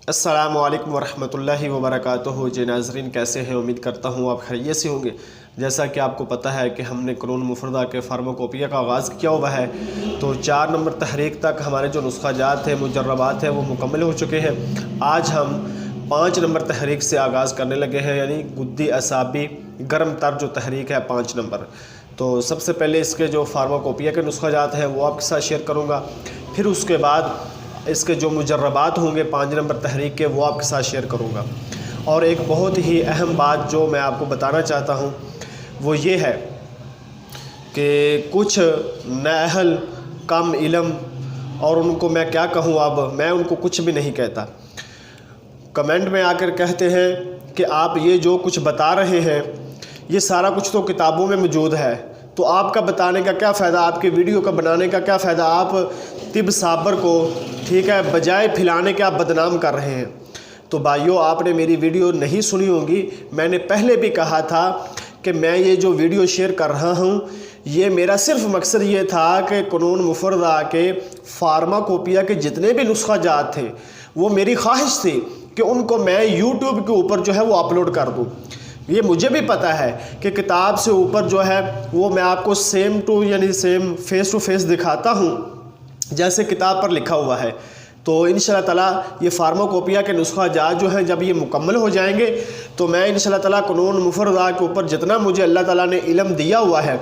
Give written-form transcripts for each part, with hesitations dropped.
السلام علیکم ورحمۃ اللہ وبرکاتہ۔ جی ناظرین، کیسے ہیں؟ امید کرتا ہوں آپ خیریت سے ہوں گے۔ جیسا کہ آپ کو پتہ ہے کہ ہم نے قانون مفردہ کے فارماکوپیا کا آغاز کیا ہوا ہے، تو 4 نمبر تحریک تک ہمارے جو نسخہ جات ہیں، مجربات ہیں، وہ مکمل ہو چکے ہیں۔ آج ہم 5 نمبر تحریک سے آغاز کرنے لگے ہیں، یعنی گدی اعصابی گرم تر جو تحریک ہے 5 نمبر۔ تو سب سے پہلے اس کے جو فارماکوپیا کے نسخہ جات ہیں وہ آپ کے ساتھ شیئر کروں گا، پھر اس کے بعد اس کے جو مجربات ہوں گے 5 نمبر تحریک کے وہ آپ کے ساتھ شیئر کروں گا۔ اور ایک بہت ہی اہم بات جو میں آپ کو بتانا چاہتا ہوں وہ یہ ہے کہ کچھ نااہل کم علم، اور ان کو میں کیا کہوں، اب میں ان کو کچھ بھی نہیں کہتا، کمنٹ میں آ کر کہتے ہیں کہ آپ یہ جو کچھ بتا رہے ہیں یہ سارا کچھ تو کتابوں میں موجود ہے، تو آپ کا بتانے کا کیا فائدہ، آپ کی ویڈیو کا بنانے کا کیا فائدہ، آپ طب صابر کو ٹھیک ہے بجائے پھیلانے کے آپ بدنام کر رہے ہیں۔ تو بھائیو، آپ نے میری ویڈیو نہیں سنی ہوگی، میں نے پہلے بھی کہا تھا کہ میں یہ جو ویڈیو شیئر کر رہا ہوں یہ میرا صرف مقصد یہ تھا کہ قانون مفردہ کے فارماکوپیا کے جتنے بھی نسخہ جات تھے وہ میری خواہش تھی کہ ان کو میں یوٹیوب کے اوپر جو ہے وہ اپلوڈ کر دوں۔ یہ مجھے بھی پتہ ہے کہ کتاب سے اوپر جو ہے وہ میں آپ کو سیم فیس ٹو فیس دکھاتا ہوں جیسے کتاب پر لکھا ہوا ہے۔ تو انشاءاللہ تعالیٰ یہ فارماکوپیا کے نسخہ جات جو ہیں جب یہ مکمل ہو جائیں گے تو میں انشاءاللہ تعالیٰ قانون مفردہ کے اوپر جتنا مجھے اللہ تعالیٰ نے علم دیا ہوا ہے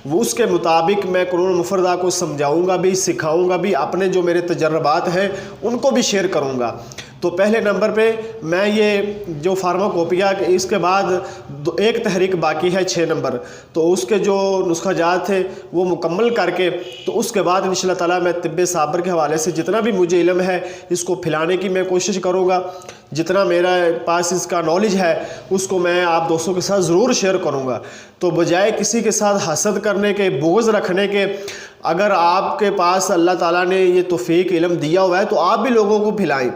وہ اس کے مطابق میں قانون مفردہ کو سمجھاؤں گا بھی، سکھاؤں گا بھی، اپنے جو میرے تجربات ہیں ان کو بھی شیئر کروں گا۔ تو پہلے نمبر پہ میں یہ جو فارماکوپیا اس کے بعد ایک تحریک باقی ہے 6 نمبر، تو اس کے جو نسخہ جات تھے وہ مکمل کر کے تو اس کے بعد انشاءاللہ تعالیٰ میں طب صابر کے حوالے سے جتنا بھی مجھے علم ہے اس کو پھیلانے کی میں کوشش کروں گا، جتنا میرا پاس اس کا نالج ہے اس کو میں آپ دوستوں کے ساتھ ضرور شیئر کروں گا۔ تو بجائے کسی کے ساتھ حسد کرنے کے، بغض رکھنے کے، اگر آپ کے پاس اللہ تعالیٰ نے یہ توفیق علم دیا ہوا ہے تو آپ بھی لوگوں کو پھلائیں،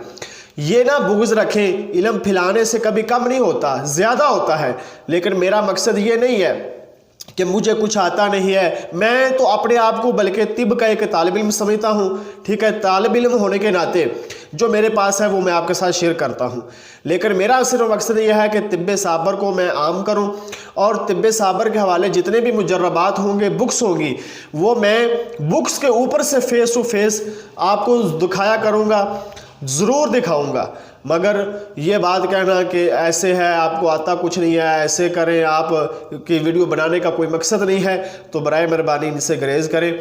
یہ نہ بغض رکھیں۔ علم پھیلانے سے کبھی کم نہیں ہوتا، زیادہ ہوتا ہے، لیکن میرا مقصد یہ نہیں ہے کہ مجھے کچھ آتا نہیں ہے، میں تو اپنے آپ کو بلکہ طب کا ایک طالب علم سمجھتا ہوں، ٹھیک ہے، طالب علم ہونے کے ناطے جو میرے پاس ہے وہ میں آپ کے ساتھ شیئر کرتا ہوں، لیکن میرا صرف مقصد یہ ہے کہ طب صابر کو میں عام کروں، اور طب صابر کے حوالے جتنے بھی مجربات ہوں گے، بکس ہوں گی، وہ میں بکس کے اوپر سے فیس ٹو فیس آپ کو دکھایا کروں گا، ضرور دکھاؤں گا۔ مگر یہ بات کہنا کہ ایسے ہے، آپ کو آتا کچھ نہیں ہے، ایسے کریں، آپ کی ویڈیو بنانے کا کوئی مقصد نہیں ہے، تو برائے مہربانی ان سے گریز کریں۔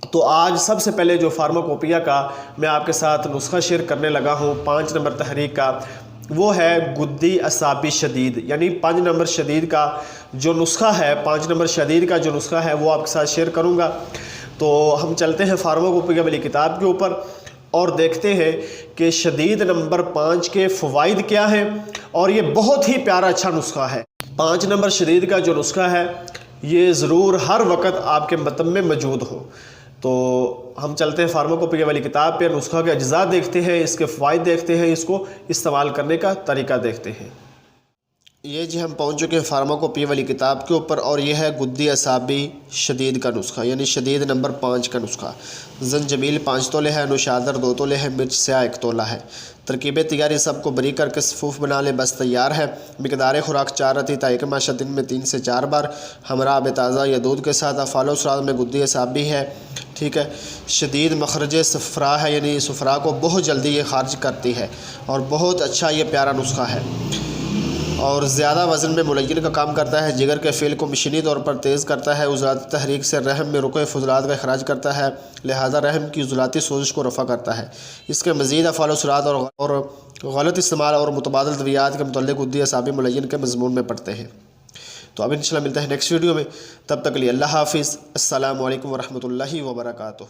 تو آج سب سے پہلے جو فارماکوپیا کا میں آپ کے ساتھ نسخہ شیئر کرنے لگا ہوں 5 نمبر تحریک کا، وہ ہے گدی اعصابی شدید، یعنی 5 نمبر شدید کا جو نسخہ ہے، 5 نمبر شدید کا جو نسخہ ہے وہ آپ کے ساتھ شیئر کروں گا۔ تو ہم چلتے ہیں فارماکوپیا والی کتاب کے اوپر اور دیکھتے ہیں کہ شدید نمبر 5 کے فوائد کیا ہیں، اور یہ بہت ہی پیارا اچھا نسخہ ہے۔ 5 نمبر شدید کا جو نسخہ ہے یہ ضرور ہر وقت آپ کے متن میں موجود ہو۔ تو ہم چلتے ہیں فارماکوپیا والی کتاب پہ، نسخہ کے اجزاء دیکھتے ہیں، اس کے فوائد دیکھتے ہیں، اس کو استعمال کرنے کا طریقہ دیکھتے ہیں۔ یہ جی ہم پہنچ چکے ہیں فارماکوپیا والی کتاب کے اوپر، اور یہ ہے گدی اعصابی شدید کا نسخہ، یعنی شدید نمبر 5 کا نسخہ۔ زنجبیل 5 تولے ہے، نوشادر 2 تولے ہے، مرچ سیاہ 1 تولہ ہے۔ ترکیب تیاری سب کو بری کر کے صفوف بنا لے، بس تیار ہے۔ مقدار خوراک 4 رتی تا 1 ماشا، دن میں 3 سے 4 بار، ہمراہ آب تازہ یا دودھ کے ساتھ۔ افعال و افراد میں گدی اعصابی ہے، ٹھیک ہے، شدید مخرج صفرا ہے، یعنی صفرا کو بہت جلدی یہ خارج کرتی ہے، اور بہت اچھا یہ پیارا نسخہ ہے، اور زیادہ وزن میں ملین کا کام کرتا ہے۔ جگر کے فعل کو مشینی طور پر تیز کرتا ہے۔ عضلاتی تحریک سے رحم میں رکے فضلات کا اخراج کرتا ہے، لہذا رحم کی عضلاتی سوزش کو رفع کرتا ہے۔ اس کے مزید افعال و اثرات اور غلط استعمال اور متبادل طبیعیات کے متعلق گدی اعصابی ملین کے مضمون میں پڑھتے ہیں۔ تو اب انشاءاللہ ملتے ہیں نیکسٹ ویڈیو میں، تب تک کے لیے اللہ حافظ، السلام علیکم ورحمۃ اللہ وبرکاتہ۔